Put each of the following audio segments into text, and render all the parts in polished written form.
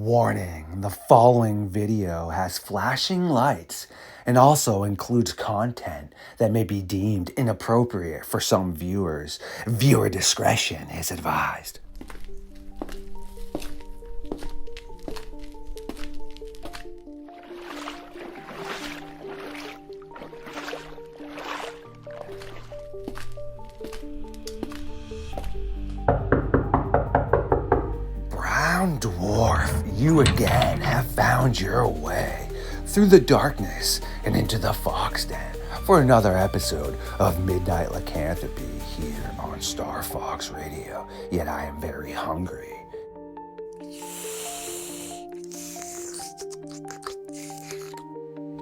Warning, the following video has flashing lights and also includes content that may be deemed inappropriate for some viewers. Viewer discretion is advised. Brown Dwarf, you again have found your way through the darkness and into the fox den for another episode of Midnight Lycanthropy here on LordeStarfox Radio. Yet I am very hungry.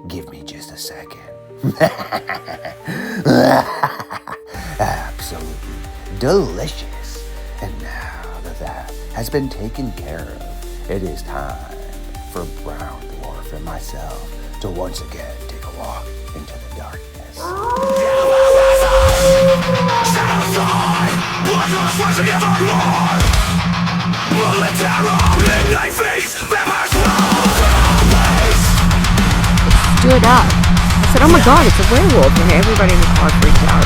Give me just a second. Absolutely delicious. And now that that has been taken care of, it is time for Brown Dwarf and myself to once again take a walk into the darkness. Stood up. I said, oh my god, it's a werewolf. And everybody in the car freaked out.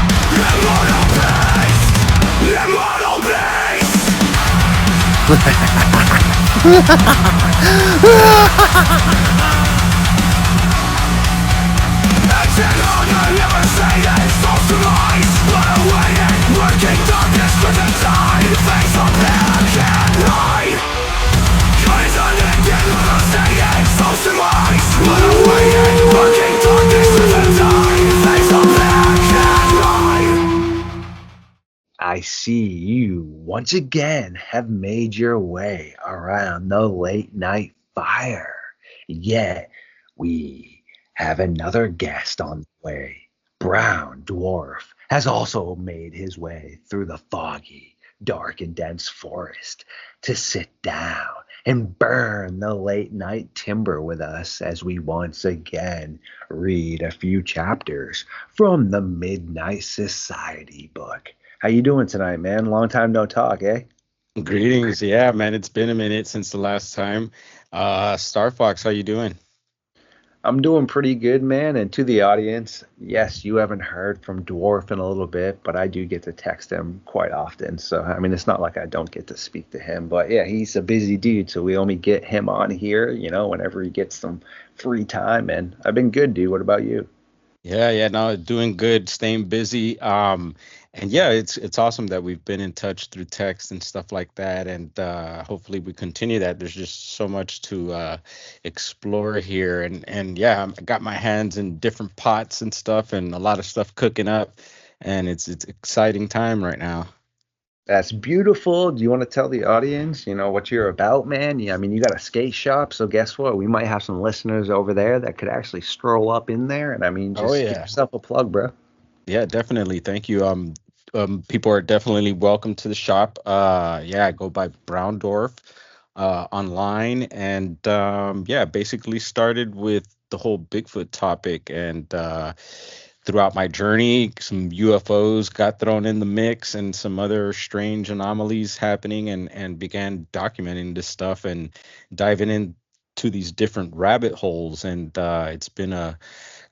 I see you once again have made your way around the late night fire. Yet we have another guest on the way. Brown Dwarf has also made his way through the foggy, dark, and dense forest to sit down and burn the late night timber with us as we once again read a few chapters from the Midnight Society book. How you doing tonight, man? Long time no talk, eh? Greetings. Yeah, man, it's been a minute since the last time. Star Fox, how you doing? I'm doing pretty good, man. And to the audience, yes, you haven't heard from Dwarf in a little bit, but I do get to text him quite often. So, I mean, it's not like I don't get to speak to him, but yeah, he's a busy dude. So we only get him on here, whenever he gets some free time. And I've been good, dude. What about you? Yeah, no, doing good, staying busy. And yeah, it's awesome that we've been in touch through text and stuff like that. And hopefully we continue that. There's just so much to explore here. And yeah, I got my hands in different pots and stuff and a lot of stuff cooking up. And it's exciting time right now. That's beautiful. Do you want to tell the audience, what you're about, man? Yeah, I mean, you got a skate shop, so guess what? We might have some listeners over there that could actually stroll up in there. And I mean, Oh just give yeah. yourself a plug, bro. Yeah, definitely. Thank you. People are definitely welcome to the shop. Yeah, I go by Brown Dwarf online, and yeah, basically started with the whole Bigfoot topic, and throughout my journey, some UFOs got thrown in the mix, and some other strange anomalies happening, and began documenting this stuff and diving into these different rabbit holes, and it's been a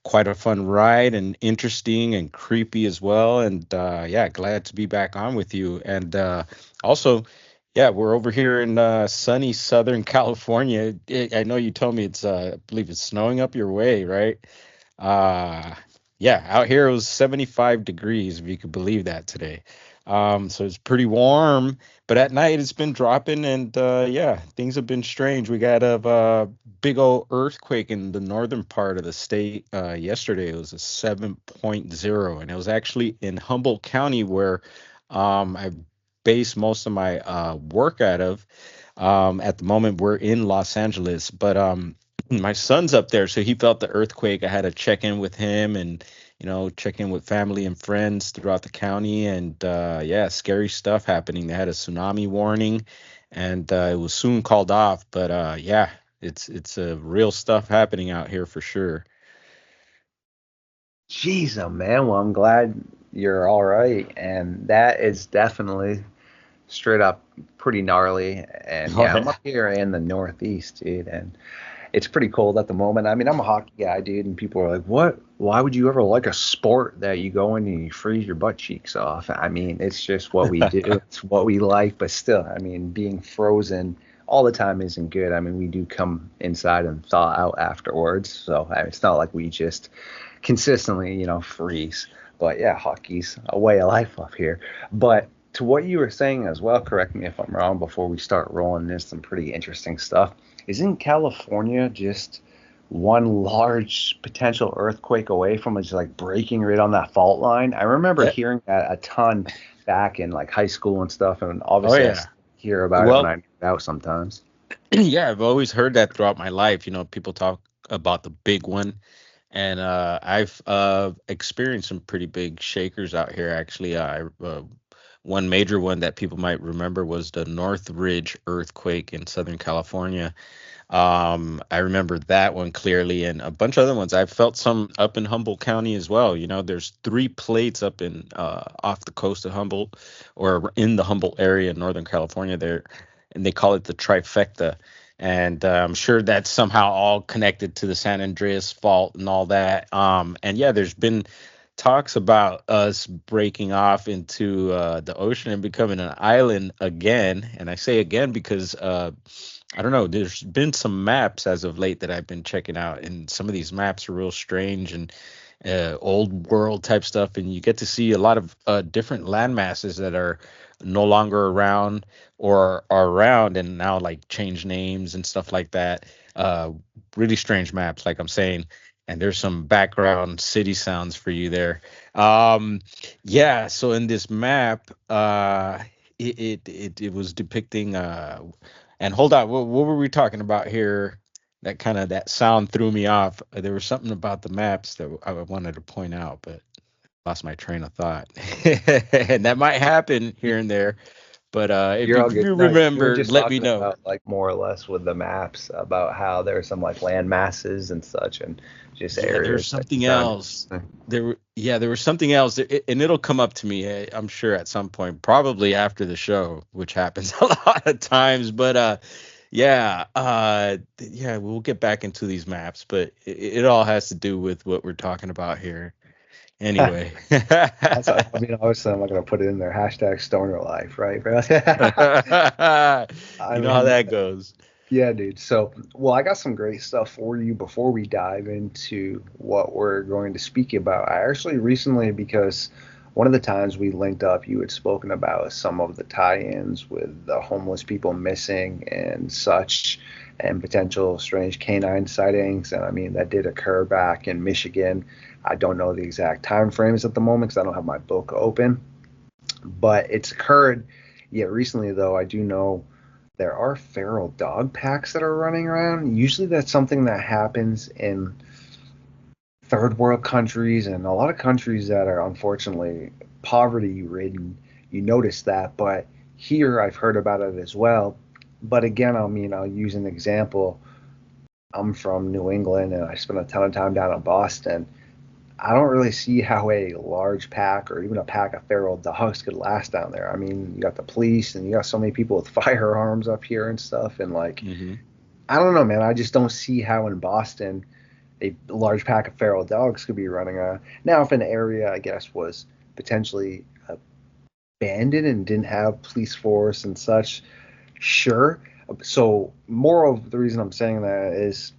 quite a fun ride and interesting and creepy as well. And yeah, glad to be back on with you. And also, yeah, we're over here in sunny Southern California. I know you told me it's, I believe it's snowing up your way, right? Uh, yeah, out here it was 75 degrees, if you could believe that today. So it's pretty warm, but at night it's been dropping, and yeah, things have been strange. We got a big old earthquake in the northern part of the state yesterday. It was a 7.0, and it was actually in Humboldt County, where I base most of my work out of. At the moment, we're in Los Angeles, but my son's up there, so he felt the earthquake. I had to check in with him and check in with family and friends throughout the county. And yeah, scary stuff happening. They had a tsunami warning, and it was soon called off. But yeah, it's real stuff happening out here for sure. Jeez, oh man. Well, I'm glad you're all right. And that is definitely straight up pretty gnarly. And Oh yeah, I'm yeah. up here in the Northeast, dude, and it's pretty cold at the moment. I mean, I'm a hockey guy, dude, and people are like, "What? Why would you ever like a sport that you go in and you freeze your butt cheeks off?" I mean, it's just what we do. It's what we like, but still, I mean, being frozen all the time isn't good. I mean, we do come inside and thaw out afterwards, so I mean, it's not like we just consistently, freeze. But yeah, hockey's a way of life up here. But to what you were saying as well, correct me if I'm wrong before we start rolling in some pretty interesting stuff. Isn't California just one large potential earthquake away from just like breaking right on that fault line? I remember Yeah. hearing that a ton back in like high school and stuff, and Oh obviously I yeah. still hear about it when Well, I nerd out sometimes. yeah, I've always heard that throughout my life. People talk about the big one, and I've experienced some pretty big shakers out here. Actually, one major one that people might remember was the Northridge earthquake in Southern California. I remember that one clearly, and a bunch of other ones. I felt some up in Humboldt County as well. There's three plates up in off the coast of Humboldt, or in the Humboldt area in Northern California there, and they call it the trifecta. And I'm sure that's somehow all connected to the San Andreas fault and all that. And yeah, there's been talks about us breaking off into the ocean and becoming an island again. And I say again because I don't know. There's been some maps as of late that I've been checking out, and some of these maps are real strange and old world type stuff. And you get to see a lot of different land masses that are no longer around or are around and now like change names and stuff like that. Really strange maps, like I'm saying. And there's some background city sounds for you there. Um, yeah. So in this map, it was depicting and hold on, what were we talking about here? That kind of that sound threw me off. There was something about the maps that I wanted to point out, but lost my train of thought. And that might happen here and there. But if You're you, all if good. you No, you were remember, just let me talking know. about like more or less with the maps about how there's some like land masses and such and just Yeah, there's areas that you something found else. interesting. There was something else, and it'll come up to me. I'm sure at some point, probably after the show, which happens a lot of times. But yeah, we'll get back into these maps, but it all has to do with what we're talking about here. Anyway, Also, I mean, obviously, I'm not gonna put it in there. Hashtag stoner life, right, bro? I you know how mean, that goes. yeah, dude. So, well, I got some great stuff for you before we dive into what we're going to speak about. I actually recently, because one of the times we linked up, you had spoken about some of the tie-ins with the homeless people missing and such, and potential strange canine sightings. And I mean, that did occur back in Michigan. I don't know the exact time frames at the moment because I don't have my book open, but it's occurred. Yet recently, though, I do know there are feral dog packs that are running around. Usually, that's something that happens in third world countries and a lot of countries that are unfortunately poverty ridden. You notice that, but here I've heard about it as well. But again, I mean, I'll use an example. I'm from New England and I spent a ton of time down in Boston. I don't really see how a large pack or even a pack of feral dogs could last down there. I mean, you got the police and you got so many people with firearms up here and stuff. And like, Hmm. I don't know, man. I just don't see how in Boston a large pack of feral dogs could be running around. Now, if an area, I guess, was potentially abandoned and didn't have police force and such, sure. So, more of the reason I'm saying that is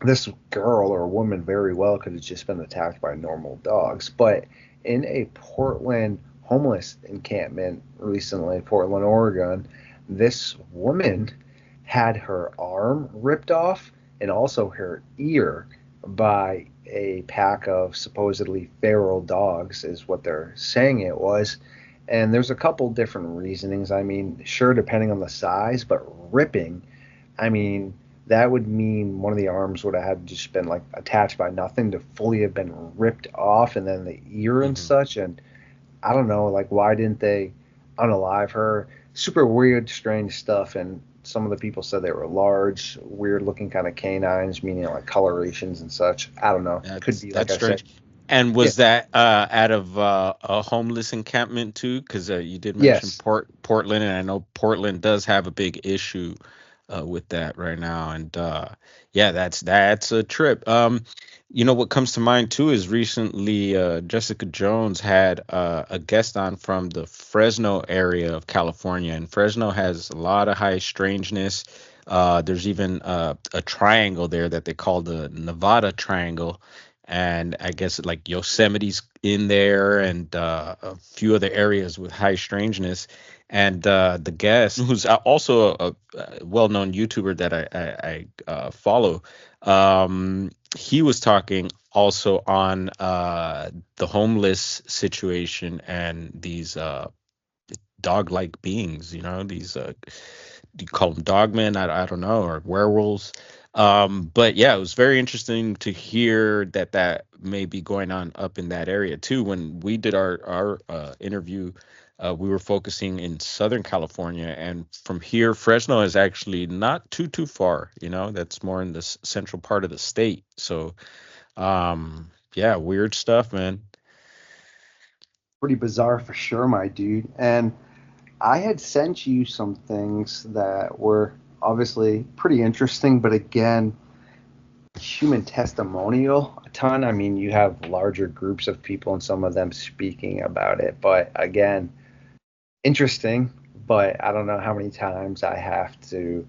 this girl or woman very well could have just been attacked by normal dogs. But in a Portland homeless encampment recently, Portland, Oregon, this woman had her arm ripped off and also her ear by a pack of supposedly feral dogs, is what they're saying it was. And there's a couple different reasonings. I mean, sure, depending on the size, but ripping, I mean, that would mean one of the arms would have had just been like attached by nothing to fully have been ripped off, and then the ear and Hmm. such. And I don't know, like, why didn't they unalive her? Super weird, strange stuff. And some of the people said they were large, weird looking kind of canines, meaning like colorations and such. I don't know. Could be, like That's I said. strange. And Yeah. was that out of a homeless encampment too? Because you did mention Yes. Portland, and I know Portland does have a big issue with that right now. And yeah, that's a trip. What comes to mind too is recently Jessica Jones had a guest on from the Fresno area of California, and Fresno has a lot of high strangeness. There's even a triangle there that they call the Nevada Triangle, and I guess like Yosemite's in there, and a few other areas with high strangeness. And the guest, who's also a well-known YouTuber that I follow, he was talking also on the homeless situation and these dog-like beings. These do you call them dogmen? I don't know, or werewolves. But yeah, it was very interesting to hear that may be going on up in that area too. When we did our interview, we were focusing in Southern California, and from here, Fresno is actually not too far. That's more in the central part of the state. So, yeah, weird stuff, man. Pretty bizarre for sure, my dude. And I had sent you some things that were obviously pretty interesting, but again, human testimonial a ton. I mean, you have larger groups of people and some of them speaking about it, but again, interesting. But I don't know how many times I have to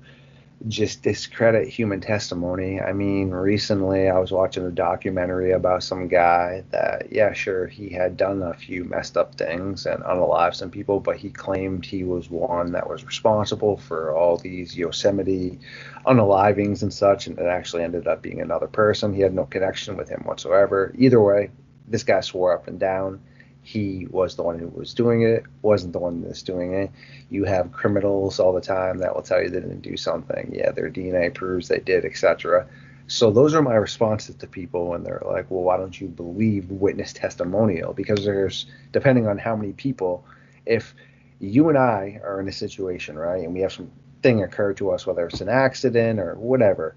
just discredit human testimony. I mean, recently I was watching a documentary about some guy that, yeah, sure, he had done a few messed up things and unalived some people, but he claimed he was one that was responsible for all these Yosemite unalivings and such, and it actually ended up being another person. He had no connection with him whatsoever. Either way, this guy swore up and down he was the one who was doing it, wasn't the one that's doing it. You have criminals all the time that will tell you they didn't do something. Yeah, their DNA proves they did, etc. So those are my responses to people when they're like, well, why don't you believe witness testimonial? Because there's, depending on how many people, if you and I are in a situation, right, and we have something occur to us, whether it's an accident or whatever,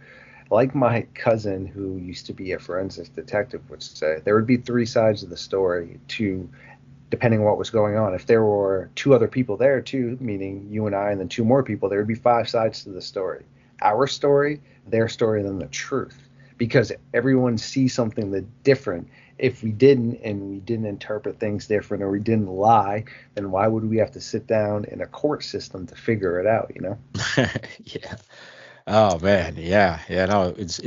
like my cousin who used to be a forensics detective would say, there would be three sides of the story to depending on what was going on. If there were two other people there too, meaning you and I and then two more people, there would be five sides to the story. Our story, their story, then the truth. Because everyone sees something that different. If we didn't and we didn't interpret things different or we didn't lie, then why would we have to sit down in a court system to figure it out, you know? Yeah. Oh man, yeah. No, it's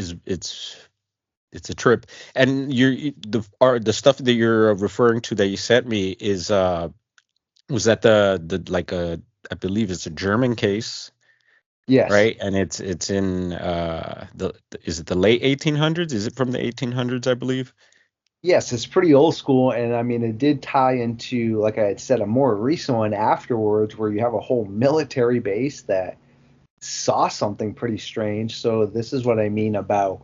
a trip. And the stuff that you're referring to that you sent me is was that the like a I believe it's a German case, Yes. right? And it's in is it the late 1800s? Is it from the 1800s, I believe? Yes, it's pretty old school, and I mean, it did tie into, like I had said, a more recent one afterwards, where you have a whole military base that saw something pretty strange. So this is what I mean about,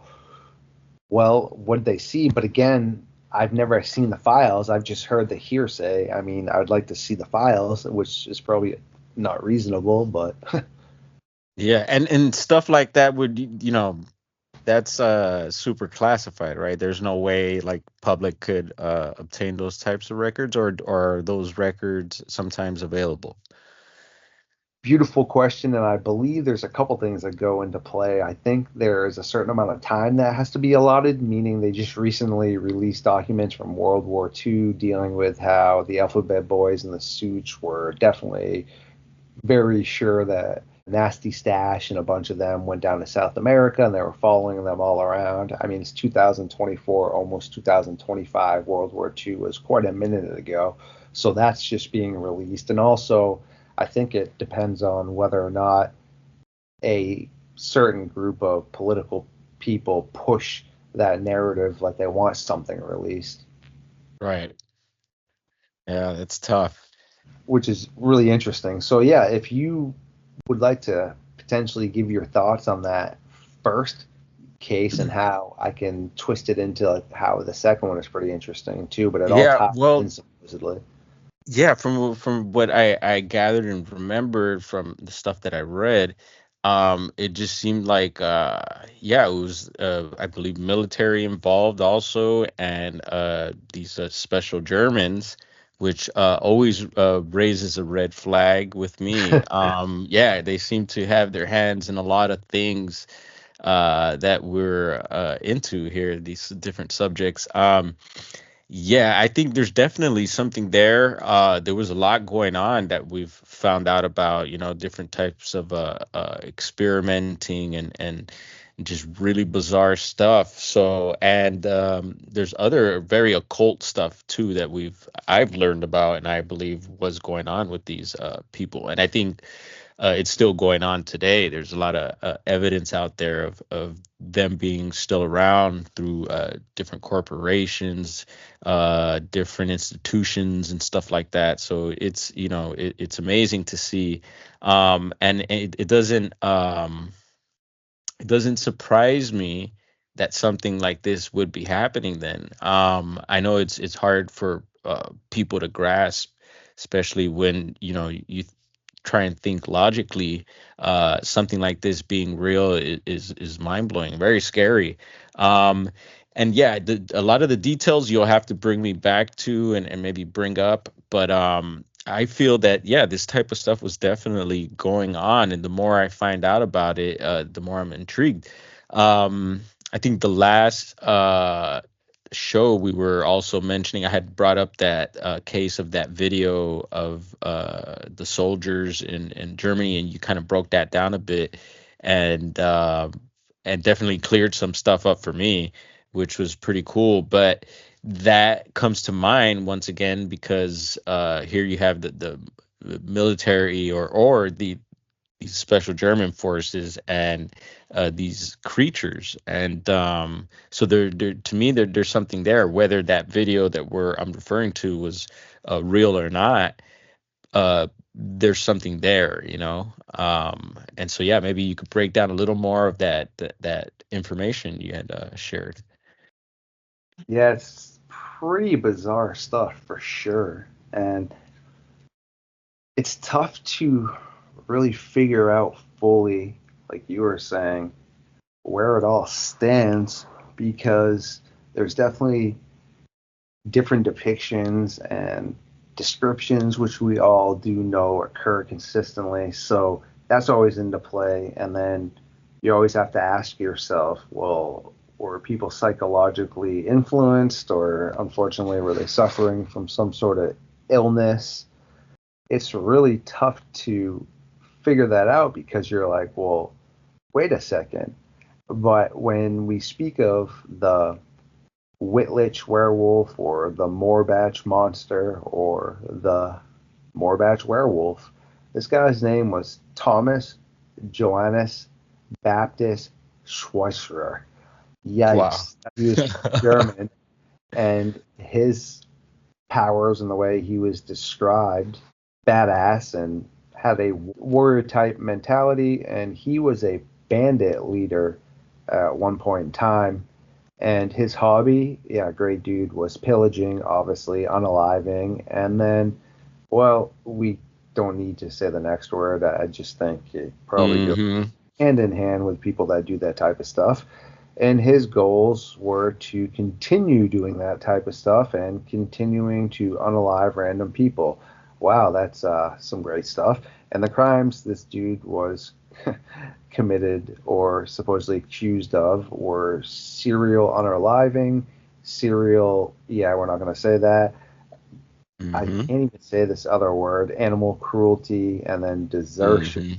well, what did they see? But again, I've never seen the files. I've just heard the hearsay. I mean, I would like to see the files, which is probably not reasonable, but Yeah, and stuff like that would that's super classified, right? There's no way like public could obtain those types of records, or are those records sometimes available? beautiful question. And I believe there's a couple things that go into play. I think there is a certain amount of time that has to be allotted, meaning they just recently released documents from World War II dealing with how the Alphabet Boys and the Suits were definitely very sure that Nasty Stash and a bunch of them went down to South America and they were following them all around. I mean, it's 2024, almost 2025. World War II was quite a minute ago. So that's just being released. And also, I think it depends on whether or not a certain group of political people push that narrative like they want something released, Right. Yeah, that's tough. which is really interesting. So, yeah, if you would like to potentially give your thoughts on that first case and how I can twist it into like how the second one is pretty interesting too, but it all Yeah, ties in well, supposedly. yeah, from what I gathered and remembered from the stuff that I read, It just seemed like, yeah, it was, I believe, military involved also, and these special Germans, which always raises a red flag with me. Yeah, they seem to have their hands in a lot of things that we're into here, these different subjects. Yeah, I think there's definitely something there. There was a lot going on that we've found out about, different types of experimenting and just really bizarre stuff. So, and there's other very occult stuff too that I've learned about, and I believe was going on with these people. And I think it's still going on today. There's a lot of evidence out there of them being still around through different corporations, different institutions, and stuff like that. So it's it's amazing to see, and it doesn't surprise me that something like this would be happening. Then I know it's hard for people to grasp, especially when you try and think logically. Something like this being real is mind blowing, very scary. Um, and yeah, a lot of the details you'll have to bring me back to and maybe bring up. But I feel that, yeah, this type of stuff was definitely going on, and the more I find out about it, the more I'm intrigued. Um, I think the last show we were also mentioning, I had brought up that case of that video of the soldiers in Germany, and you kind of broke that down a bit, and definitely cleared some stuff up for me, which was pretty cool. But that comes to mind once again because here you have the military or these special German forces and these creatures, and so there to me there's something there. Whether that video that I'm referring to was real or not, there's something there, and so yeah, maybe you could break down a little more of that information you had shared. Yeah, it's pretty bizarre stuff for sure. And it's tough to really figure out fully, like you were saying, where it all stands because there's definitely different depictions and descriptions, which we all do know occur consistently. So that's always into play. And then you always have to ask yourself, well, were people psychologically influenced, or unfortunately, were they suffering from some sort of illness? It's really tough to figure that out because you're like, well, wait a second. But when we speak of the Whitlich werewolf or the Moorbatch monster or the Moorbatch werewolf, this guy's name was Thomas Johannes Baptist Schweitzer. Wow. Yikes. He was German, and his powers and the way he was described, badass and had a warrior type mentality, and he was a bandit leader at one point in time. And his hobby, yeah, great dude, was pillaging, obviously, unaliving, and then, well, we don't need to say the next word. I just think it probably goes Hmm. hand in hand with people that do that type of stuff. And his goals were to continue doing that type of stuff and continuing to unalive random people. Wow, that's some great stuff. And the crimes this dude was committed or supposedly accused of were serial unaliving, serial, yeah, we're not going to say that. I Hmm. can't even say this other word, animal cruelty, and then desertion. Hmm.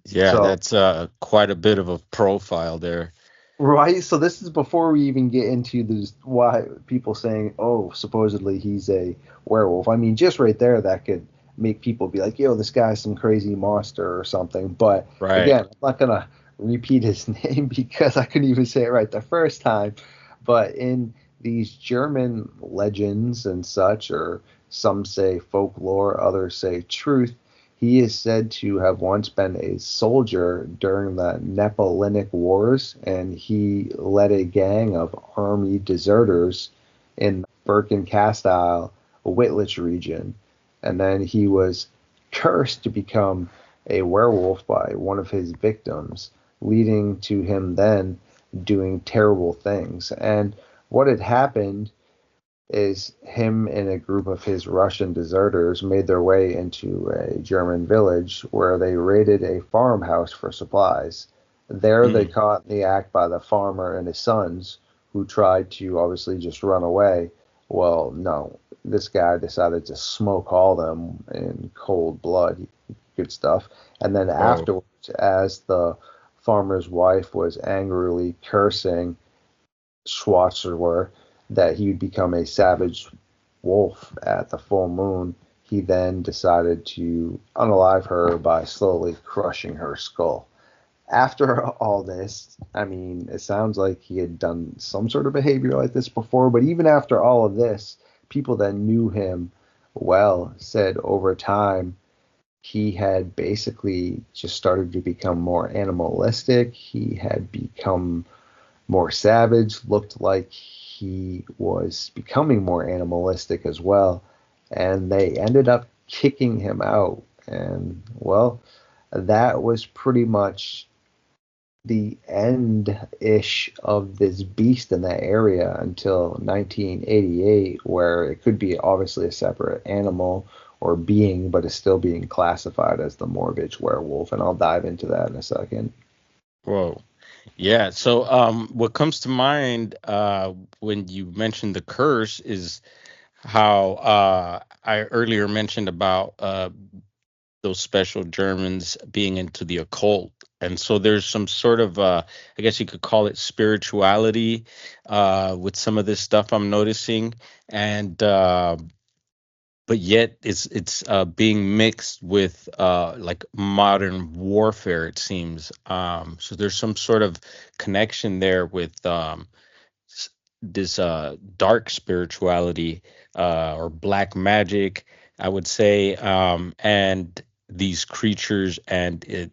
Yeah, So that's quite a bit of a profile there. right. So this is before we even get into this why people saying, "Oh, supposedly he's a werewolf." I mean, just right there, that could make people be like, "Yo, this guy's some crazy monster or something." But Right. again, I'm not gonna repeat his name because I couldn't even say it right the first time. But in these German legends and such, or some say folklore, others say truth, he is said to have once been a soldier during the Napoleonic Wars, and he led a gang of army deserters in Bergen-Castile, Wittlich region. And then he was cursed to become a werewolf by one of his victims, leading to him then doing terrible things. And what had happened is him and a group of his Russian deserters made their way into a German village where they raided a farmhouse for supplies. There they Mm. caught in the act by the farmer and his sons, who tried to obviously just run away. Well, no, this guy decided to smoke all them in cold blood. Good stuff. And then Whoa. afterwards, as the farmer's wife was angrily cursing Schwarzer that he would become a savage wolf at the full moon, he then decided to unalive her by slowly crushing her skull. After all this, I mean, it sounds like he had done some sort of behavior like this before, but even after all of this, people that knew him well said over time he had basically just started to become more animalistic. He had become more savage, looked like he was becoming more animalistic as well. And they ended up kicking him out. And, well, that was pretty much the end ish of this beast in that area until 1988, where it could be obviously a separate animal or being, but is still being classified as the Morgage werewolf. And I'll dive into that in a second. Whoa. Yeah. So, what comes to mind when you mentioned the curse is how I earlier mentioned about those special Germans being into the occult. And so there's some sort of, I guess you could call it spirituality with some of this stuff I'm noticing. And but yet it's being mixed with like modern warfare, it seems. So there's some sort of connection there with this dark spirituality or black magic, I would say, and these creatures and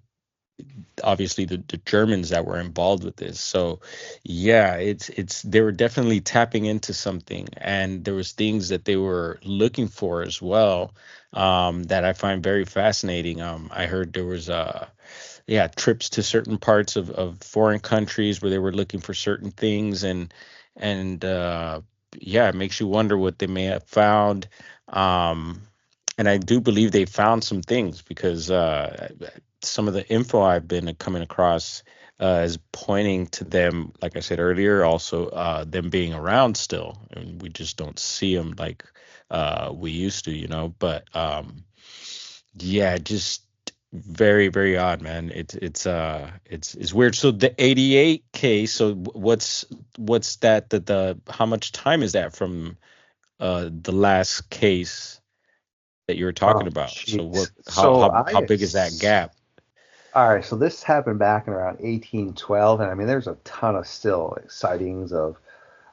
obviously the Germans that were involved with this. So yeah, it's they were definitely tapping into something, and there was things that they were looking for as well, that I find very fascinating. I heard there was yeah, trips to certain parts of foreign countries where they were looking for certain things, and yeah, it makes you wonder what they may have found. Um, and I do believe they found some things because some of the info I've been coming across is pointing to them, like I said earlier, also them being around still, and we just don't see them like we used to, you know. But yeah, just very very odd, man. It's weird. So the 88 case. So what's that? The how much time is that from the last case that you were talking Oh, about? So what? jeez. So How big is that gap? all right, so this happened back in around 1812, and I mean, there's a ton of still sightings of,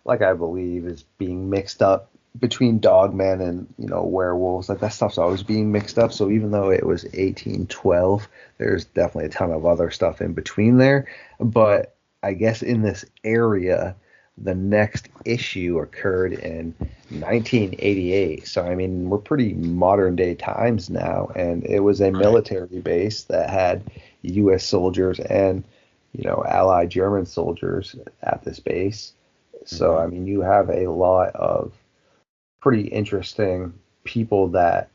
like, I believe is being mixed up between Dogman and werewolves. Like that stuff's always being mixed up. So even though it was 1812, there's definitely a ton of other stuff in between there. But I guess in this area, the next issue occurred in 1988. So I mean, we're pretty modern day times now, and it was a Right. military base that had U.S. soldiers and Allied German soldiers at this base. So, Hmm. I mean, you have a lot of pretty interesting people that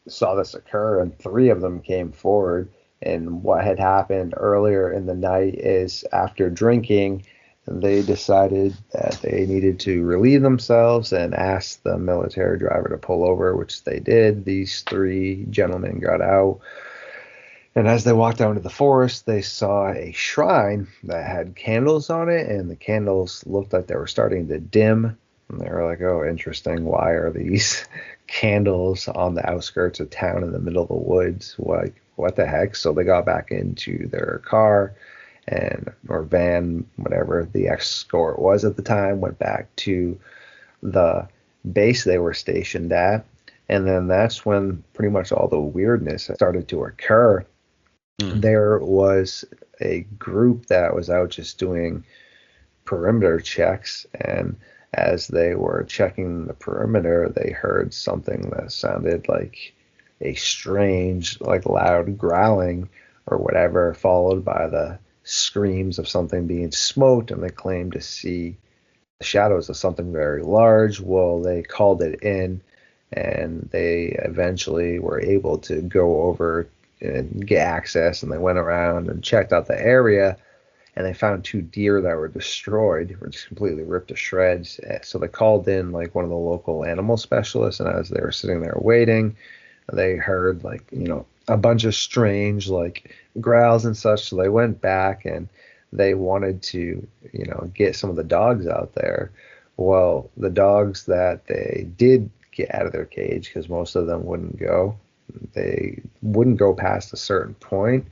saw this occur, and three of them came forward. And what had happened earlier in the night is after drinking, they decided that they needed to relieve themselves and asked the military driver to pull over, which they did. These three gentlemen got out. And as they walked out into the forest, they saw a shrine that had candles on it, and the candles looked like they were starting to dim. And they were like, oh, interesting. Why are these candles on the outskirts of town in the middle of the woods? Like, what the heck? So they got back into their car and or van, whatever the escort was at the time, went back to the base they were stationed at. And then that's when pretty much all the weirdness started to occur. Mm. There was a group that was out just doing perimeter checks, and as they were checking the perimeter, they heard something that sounded like a strange, like loud growling or whatever, followed by the screams of something being smoked, and they claimed to see the shadows of something very large. Well, they called it in, and they eventually were able to go over and get access, and they went around and checked out the area, and they found 2 deer that were destroyed, were just completely ripped to shreds. So they called in like one of the local animal specialists, and as they were sitting there waiting, they heard like, a bunch of strange like growls and such. So they went back and they wanted to, get some of the dogs out there. Well, the dogs that they did get out of their cage, because most of them wouldn't go, they wouldn't go past a certain point,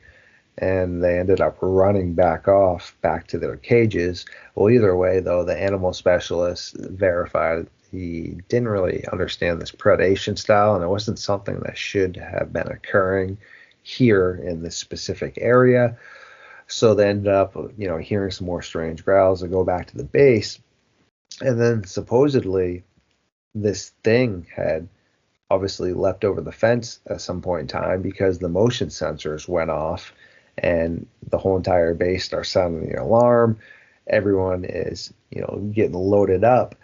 and they ended up running back to their cages. Well, either way, though, the animal specialist verified he didn't really understand this predation style, and it wasn't something that should have been occurring here in this specific area. So they ended up, hearing some more strange growls. They go back to the base, and then supposedly this thing had obviously leapt over the fence at some point in time, because the motion sensors went off and the whole entire base starts sounding the alarm. Everyone is, getting loaded up,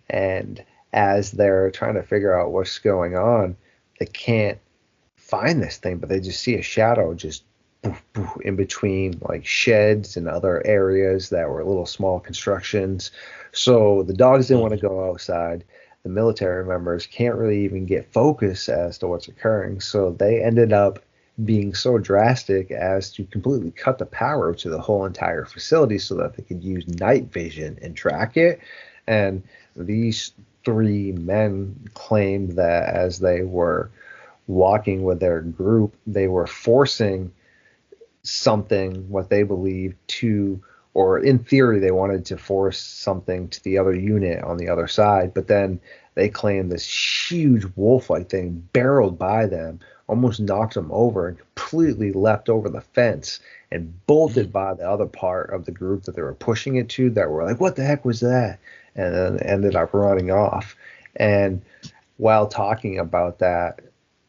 and as they're trying to figure out what's going on, they can't find this thing, but they just see a shadow just boof, boof, in between like sheds and other areas that were little small constructions. So the dogs didn't want to go outside. The military members can't really even get focus as to what's occurring. So they ended up being so drastic as to completely cut the power to the whole entire facility so that they could use night vision and track it. And these 3 men claimed that as they were walking with their group, they were forcing something, what they believed to, or in theory, they wanted to force something to the other unit on the other side. But then they claimed this huge wolf-like thing barreled by them, almost knocked them over, and completely leapt over the fence and bolted by the other part of the group that they were pushing it to, that were like, what the heck was that? And then ended up running off. And while talking about that,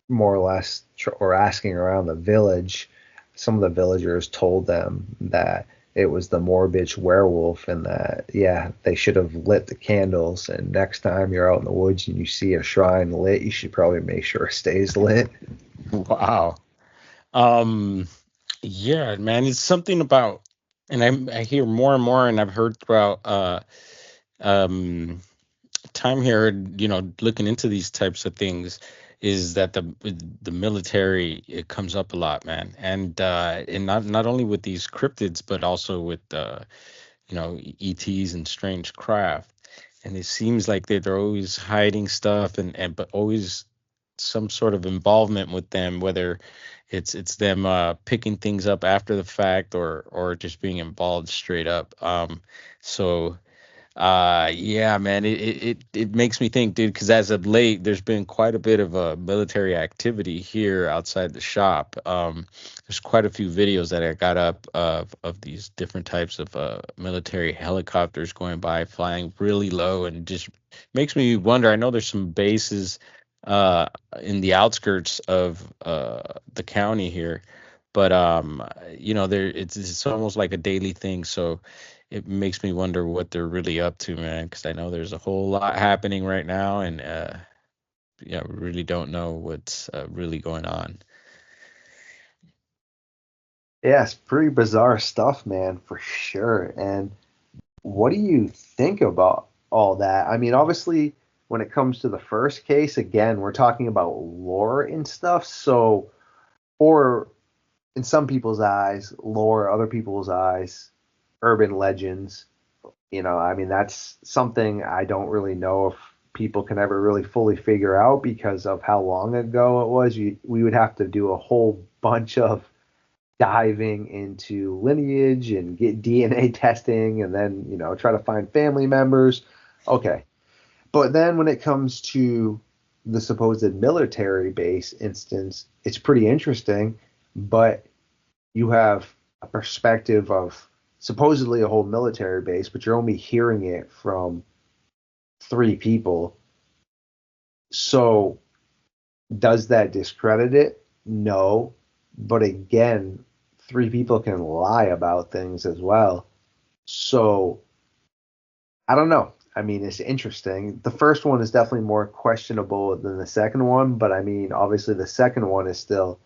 more or less, or asking around the village, some of the villagers told them that it was the Morbidge werewolf, and that, yeah, they should have lit the candles. And next time you're out in the woods and you see a shrine lit, you should probably make sure it stays lit. Wow. Yeah, man, it's something about, and I hear more and more, and I've heard throughout um time here, looking into these types of things, is that the military, it comes up a lot, man, and not only with these cryptids, but also with ETs and strange craft. And it seems like they're always hiding stuff, and but always some sort of involvement with them, whether it's them picking things up after the fact, or just being involved straight up. So yeah, man, it makes me think, dude, because as of late, there's been quite a bit of military activity here outside the shop. There's quite a few videos that I got up of these different types of military helicopters going by, flying really low, and just makes me wonder. I know there's some bases uh in the outskirts of the county here, but there, it's almost like a daily thing. So it makes me wonder what they're really up to, man, because I know there's a whole lot happening right now, and yeah, we really don't know what's really going on. Yeah, it's pretty bizarre stuff, man, for sure. And what do you think about all that? I mean, obviously, when it comes to the first case, again, we're talking about lore and stuff. So, or in some people's eyes, lore, other people's eyes, urban legends. I mean, that's something I don't really know if people can ever really fully figure out because of how long ago it was. We would have to do a whole bunch of diving into lineage and get DNA testing, and then, try to find family members. Okay. But then when it comes to the supposed military base instance, it's pretty interesting, but you have a perspective of supposedly a whole military base, but you're only hearing it from 3 people. So Does that discredit it? No. But again, three people can lie about things as well. So I don't know. I mean, it's interesting. The first one is definitely more questionable than the second one, but I mean, obviously the second one is still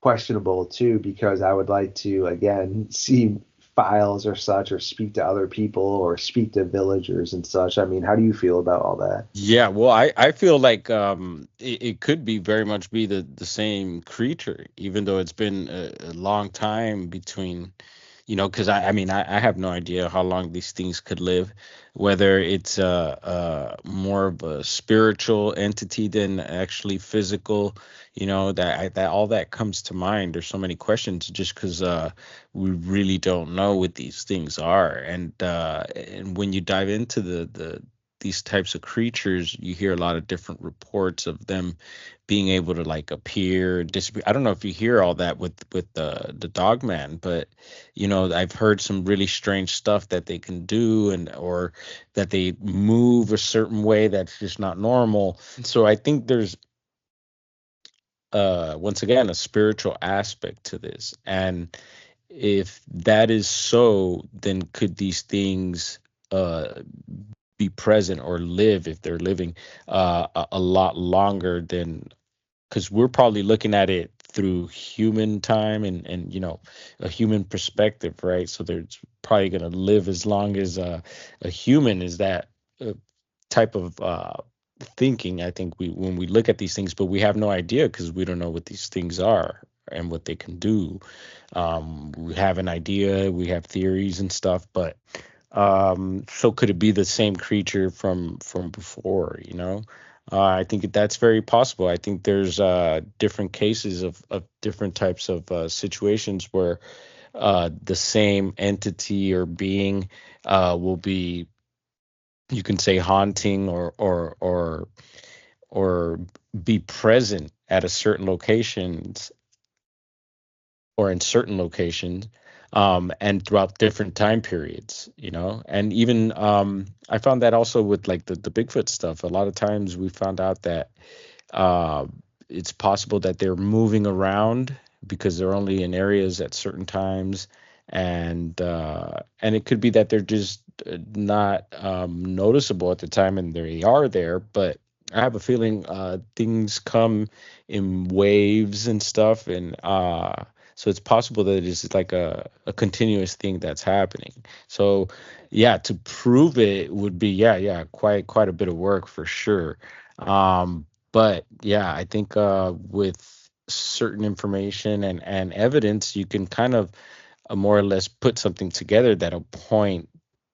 questionable too, because I would like to again see files or such, or speak to other people, or speak to villagers and such. I mean, how do you feel about all that? Yeah, well, I feel like it could be very much be the same creature, even though it's been a long time between, because I mean I have no idea how long these things could live, whether it's more of a spiritual entity than actually physical, that all that comes to mind. There's so many questions just because we really don't know what these things are, and when you dive into the these types of creatures, you hear a lot of different reports of them being able to like appear, disappear. I don't know if you hear all that with the Dogman, but I've heard some really strange stuff that they can do, and or that they move a certain way that's just not normal. So I think there's once again a spiritual aspect to this, and if that is so, then could these things uh be present or live, if they're living, a lot longer than, because we're probably looking at it through human time and a human perspective, right? So they're probably going to live as long as a human is that uh, type of thinking. I think we when we look at these things, but we have no idea because we don't know what these things are and what they can do. We have an idea, we have theories and stuff, but so could it be the same creature from before? I think that's very possible. I think there's different cases of different types of situations where the same entity or being will be, you can say, haunting or be present at a certain locations or in certain locations, and throughout different time periods, and even I found that also with like the Bigfoot stuff. A lot of times we found out that uh, it's possible that they're moving around because they're only in areas at certain times, and it could be that they're just not noticeable at the time, and they are there. But I have a feeling things come in waves and stuff, and so it's possible that it's like a continuous thing that's happening. So yeah, to prove it would be, yeah, quite a bit of work for sure. But yeah, I think with certain information and evidence, you can kind of more or less put something together that'll point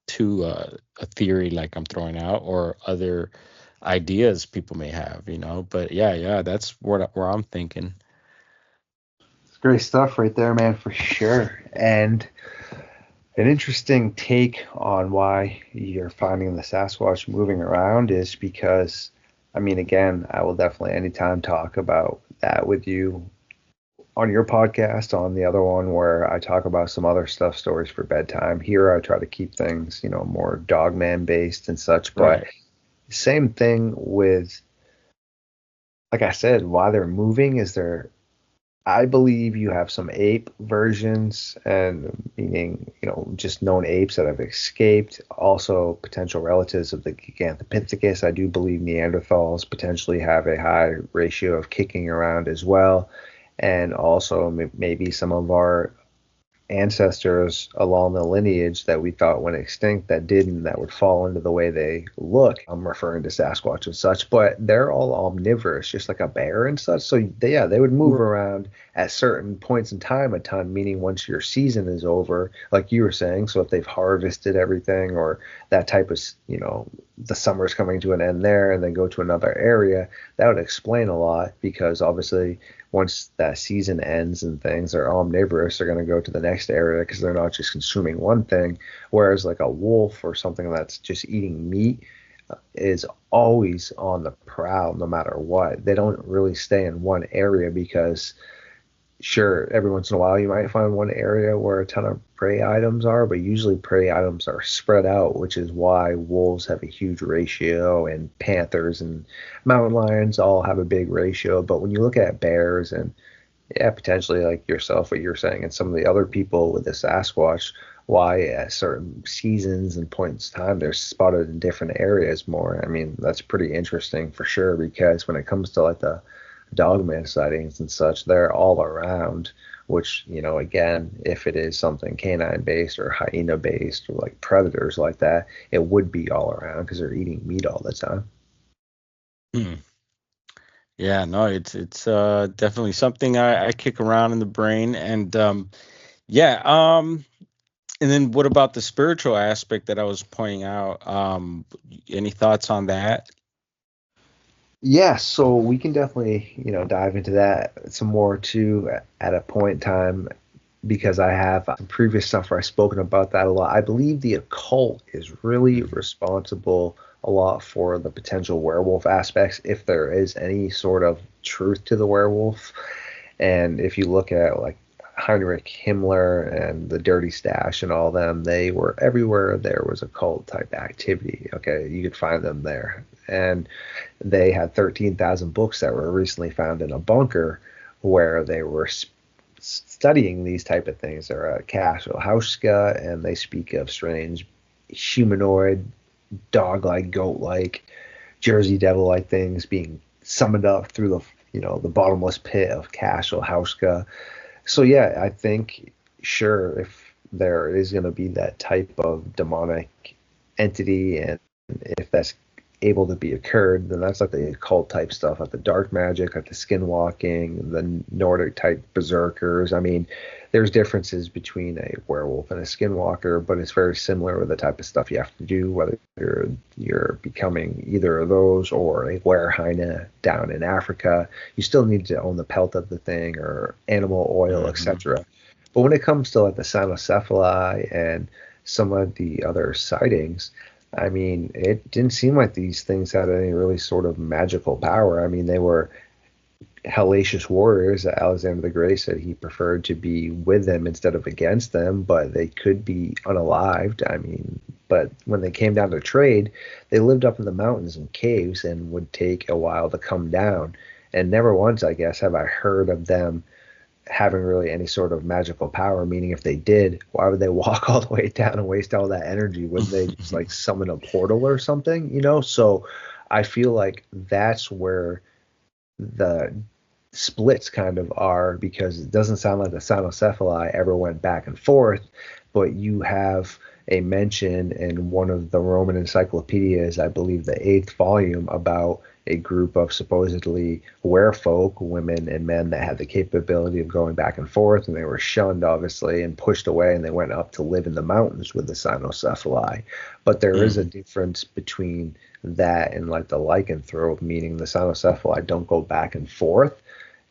to a theory like I'm throwing out, or other ideas people may have. But yeah, that's where I'm thinking. It's great stuff right there, man, for sure. And an interesting take on why you're finding the Sasquatch moving around is because, I mean, again, I will definitely anytime talk about that with you on your podcast, on the other one where I talk about some other stuff, stories for bedtime. Here, I try to keep things, more Dogman based and such. But Right. same thing with, like I said, why they're moving is they're, I believe you have some ape versions, and meaning, just known apes that have escaped. Also, potential relatives of the Gigantopithecus. I do believe Neanderthals potentially have a high ratio of kicking around as well. And also, maybe some of our ancestors along the lineage that we thought went extinct that didn't, that would fall into the way they look. I'm referring to Sasquatch and such, but they're all omnivorous, just like a bear and such. So they would move around at certain points in time a ton, meaning once your season is over, like you were saying. So if they've harvested everything, or that type of, the summer's coming to an end there and then go to another area, that would explain a lot, because obviously once that season ends and things are omnivorous, they're going to go to the next area because they're not just consuming one thing. Whereas like a wolf or something that's just eating meat is always on the prowl no matter what. They don't really stay in one area because sure, every once in a while you might find one area where a ton of prey items are, but usually prey items are spread out, which is why wolves have a huge ratio and panthers and mountain lions all have a big ratio. But when you look at bears and yeah, potentially like yourself, what you're saying, and some of the other people with the Sasquatch, why at certain seasons and points in time they're spotted in different areas more. I mean, that's pretty interesting for sure because when it comes to like the Dogman sightings and such, they're all around. Which, again, if it is something canine based or hyena based or like predators like that, it would be all around because they're eating meat all the time. Hmm. Yeah, no, it's definitely something I kick around in the brain. And yeah, and then what about the spiritual aspect that I was pointing out? Any thoughts on that? Yeah, so we can definitely, dive into that some more too at a point in time because I have some previous stuff where I've spoken about that a lot. I believe the occult is really responsible a lot for the potential werewolf aspects, if there is any sort of truth to the werewolf. And if you look at like Heinrich Himmler and the Dirty Stash and all them, they were everywhere there was a cult type activity. Okay, you could find them there. And they had 13,000 books that were recently found in a bunker where they were studying these type of things. They're a Castle Hauska, and they speak of strange humanoid, dog-like, goat-like, Jersey Devil-like things being summoned up through the bottomless pit of Castle Hauska. So yeah, I think sure if there is going to be that type of demonic entity, and if that's able to be occurred, then that's like the occult type stuff, like the dark magic, like the skinwalking, the Nordic type berserkers. I mean, there's differences between a werewolf and a skinwalker, but it's very similar with the type of stuff you have to do, whether you're becoming either of those or a werehyena down in Africa. You still need to own the pelt of the thing or animal oil, Hmm. etc. But when it comes to like the cynocephaly and some of the other sightings, I mean, it didn't seem like these things had any really sort of magical power. I mean, they were hellacious warriors that Alexander the Great said he preferred to be with them instead of against them, but they could be unalived. I mean, but when they came down to trade, they lived up in the mountains in caves and would take a while to come down. And never once, I guess, have I heard of them having really any sort of magical power, meaning if they did, why would they walk all the way down and waste all that energy? Wouldn't they just like summon a portal or something? So I feel like that's where the splits kind of are, because it doesn't sound like the cynocephaly ever went back and forth, but you have a mention in one of the Roman encyclopedias, I believe the eighth volume, about a group of supposedly werefolk, women and men, that had the capability of going back and forth, and they were shunned, obviously, and pushed away, and they went up to live in the mountains with the cynocephaly. But there is a Mm. difference between that and like the lycanthrope, meaning the cynocephaly don't go back and forth.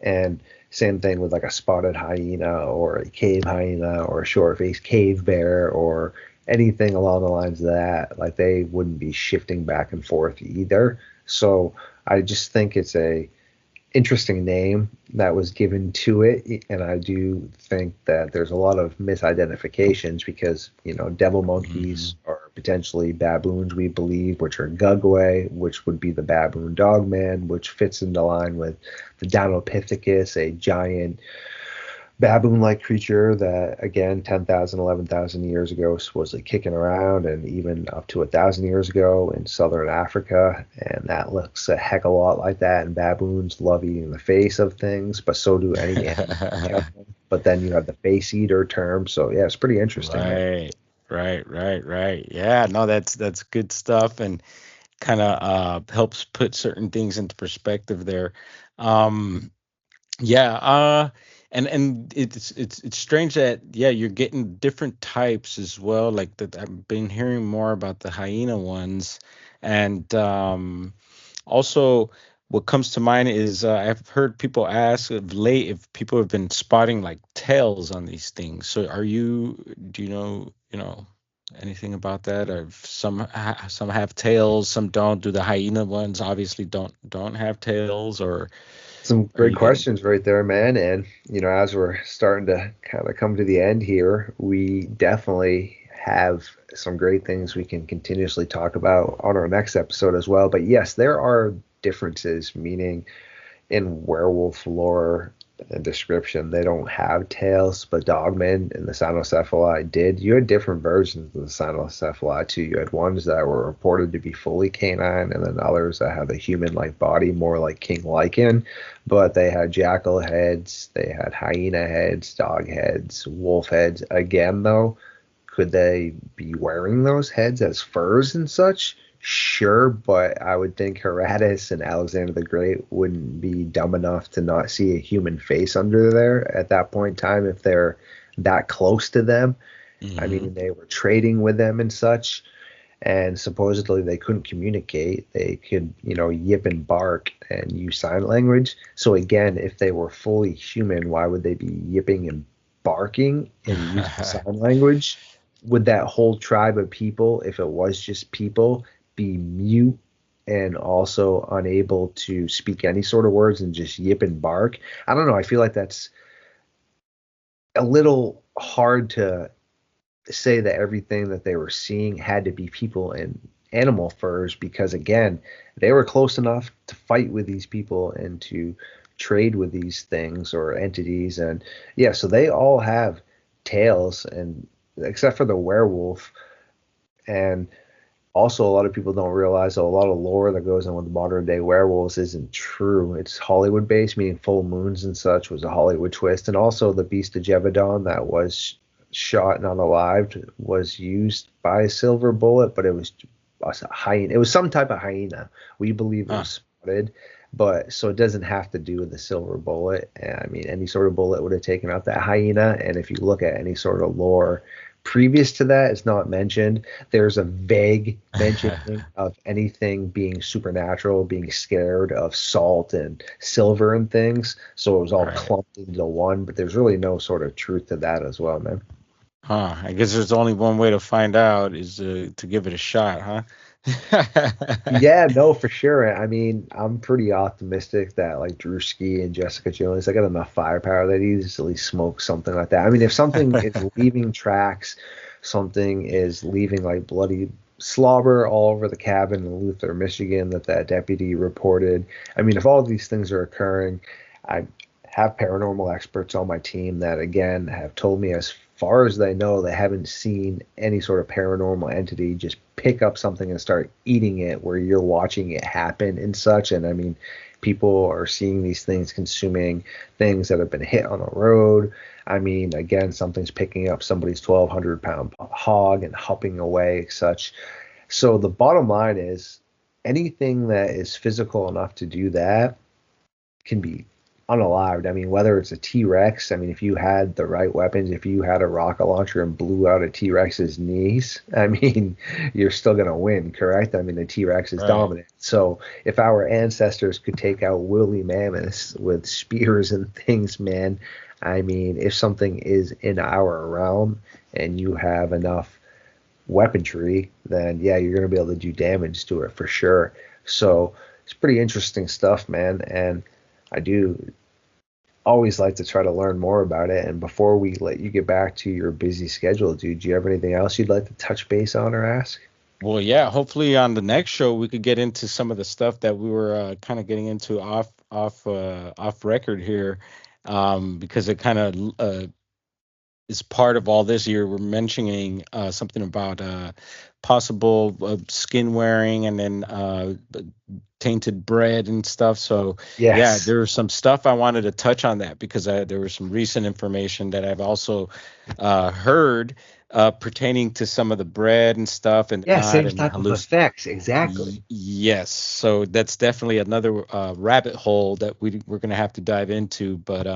And same thing with like a spotted hyena or a cave hyena or a short-faced cave bear or anything along the lines of that. Like they wouldn't be shifting back and forth either. So I just think it's a interesting name that was given to it, and I do think that there's a lot of misidentifications because devil monkeys Mhm. are potentially baboons, we believe, which are gugwe, which would be the baboon dogman, which fits into line with the Dinopithecus, a giant baboon-like creature that, again, 10,000, 11,000 years ago was supposedly kicking around, and even up to 1,000 years ago in southern Africa. And that looks a heck of a lot like that. And baboons love eating the face of things, but so do any animal in general. But then you have the face eater term. So yeah, it's pretty interesting, man. Right, right. Yeah, no, that's good stuff, and kind of helps put certain things into perspective there. Um, yeah, and it's strange that yeah you're getting different types as well. Like that, I've been hearing more about the hyena ones, and also what comes to mind is I've heard people ask of late if people have been spotting like tails on these things. So are you? Do you know? Anything about that? Or some have tails, some don't. Do the hyena ones obviously don't have tails, or Some are great you getting? questions right there, man. And, as we're starting to kind of come to the end here, we definitely have some great things we can continuously talk about on our next episode as well. But yes, there are differences, meaning in werewolf lore and description, they don't have tails, but Dogman and the Cynocephali did. You had different versions of the Cynocephali too. You had ones that were reported to be fully canine, and then others that had a human-like body, more like King Lycan. But they had jackal heads, they had hyena heads, dog heads, wolf heads. Again, though, could they be wearing those heads as furs and such? Sure, but I would think Herodotus and Alexander the Great wouldn't be dumb enough to not see a human face under there at that point in time if they're that close to them. I Hmm. mean, they were trading with them and such, and supposedly they couldn't communicate. They could, yip and bark and use sign language. So again, if they were fully human, why would they be yipping and barking and using sign language? Would that whole tribe of people, if it was just people, be mute and also unable to speak any sort of words and just yip and bark? I don't know. I feel like that's a little hard to say that everything that they were seeing had to be people in animal furs, because again, they were close enough to fight with these people and to trade with these things or entities. And yeah, so they all have tails, and except for the werewolf. And also, a lot of people don't realize that a lot of lore that goes on with modern day werewolves isn't true. It's Hollywood based, meaning full moons and such was a Hollywood twist. And also, the Beast of Jebedon that was shot and unalived was used by a silver bullet, but it was a hyena. It was some type of hyena. We believe it Huh. was spotted, but so it doesn't have to do with the silver bullet. I mean, any sort of bullet would have taken out that hyena. And if you look at any sort of lore previous to that, it's not mentioned. There's a vague mentioning of anything being supernatural, being scared of salt and silver and things. So it was all Right. clumped into one, but there's really no sort of truth to that as well, man. Huh. I guess there's only one way to find out is to give it a shot, huh? Yeah, no, for sure. I mean, I'm pretty optimistic that like Drewski and Jessica Jones, they got enough firepower that easily smoke something like that. I mean, if something is leaving tracks, something is leaving like bloody slobber all over the cabin in Luther, Michigan, that deputy reported. I mean, if all of these things are occurring, I have paranormal experts on my team that again have told me as far as they know, they haven't seen any sort of paranormal entity just pick up something and start eating it where you're watching it happen and such. And I mean, people are seeing these things, consuming things that have been hit on the road. I mean, again, something's picking up somebody's 1,200-pound hog and hopping away, such. So the bottom line is anything that is physical enough to do that can be unalived. I mean, whether it's a T-Rex, I mean, if you had the right weapons, if you had a rocket launcher and blew out a T-Rex's knees, I mean, you're still going to win, correct? I mean, the T-Rex is Right. dominant. So if our ancestors could take out woolly mammoths with spears and things, man, I mean, if something is in our realm and you have enough weaponry, then yeah, you're going to be able to do damage to it for sure. So it's pretty interesting stuff, man. And I do always like to try to learn more about it. And before we let you get back to your busy schedule, dude, do you have anything else you'd like to touch base on or ask? Well, yeah. Hopefully, on the next show, we could get into some of the stuff that we were kind of getting into off record here, because it kind of is part of all this. You were mentioning something about possible skin wearing, and then tainted bread and stuff. So yeah, Yes. there was some stuff I wanted to touch on that because there was some recent information that I've also heard pertaining to some of the bread and stuff, and Yeah, not same and type of halluc. effects. Exactly. Yes, so that's definitely another rabbit hole that we're gonna have to dive into. But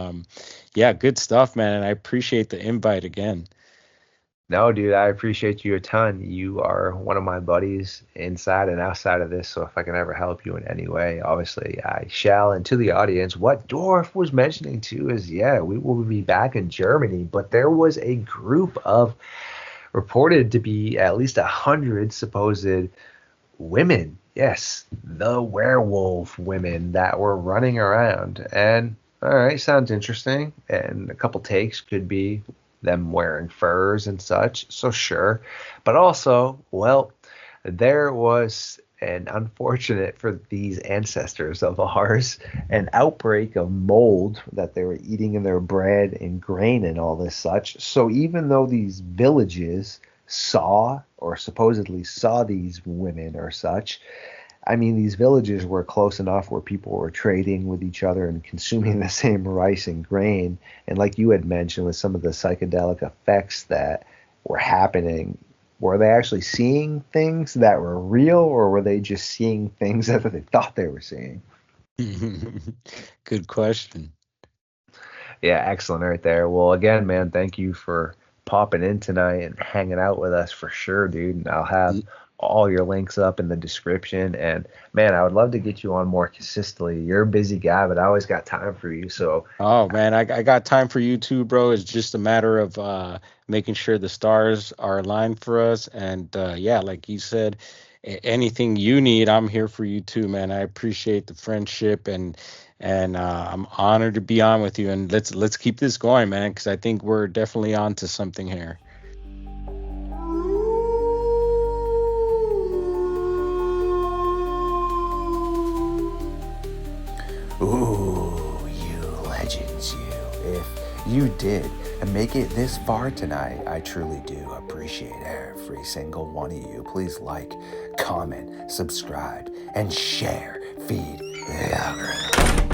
yeah, good stuff, man, and I appreciate the invite again. No, dude, I appreciate you a ton. You are one of my buddies inside and outside of this. So if I can ever help you in any way, obviously I shall. And to the audience, what Dwarf was mentioning too is, yeah, we will be back in Germany, but there was a group of reported to be at least 100 supposed women. Yes, the werewolf women that were running around. And all right, sounds interesting. And a couple takes could be them wearing furs and such. So sure. But also, well, there was an unfortunate for these ancestors of ours, an outbreak of mold that they were eating in their bread and grain and all this such. So even though these villages saw or supposedly saw these women or such, I mean, these villages were close enough where people were trading with each other and consuming the same rice and grain. And like you had mentioned, with some of the psychedelic effects that were happening, were they actually seeing things that were real, or were they just seeing things that they thought they were seeing? Good question. Yeah, excellent right there. Well, again, man, thank you for popping in tonight and hanging out with us for sure, dude. And I'll have all your links up in the description. And man, I would love to get you on more consistently. You're a busy guy, but I always got time for you. So, Oh man, I got time for you too, bro. It's just a matter of making sure the stars are aligned for us. And yeah, like you said, anything you need, I'm here for you too, man. I appreciate the friendship and I'm honored to be on with you. And let's keep this going, man, because I think we're definitely on to something here. Ooh, you legends, you. If you did make it this far tonight, I truly do appreciate every single one of you. Please like, comment, subscribe, and share. Feed the algorithm.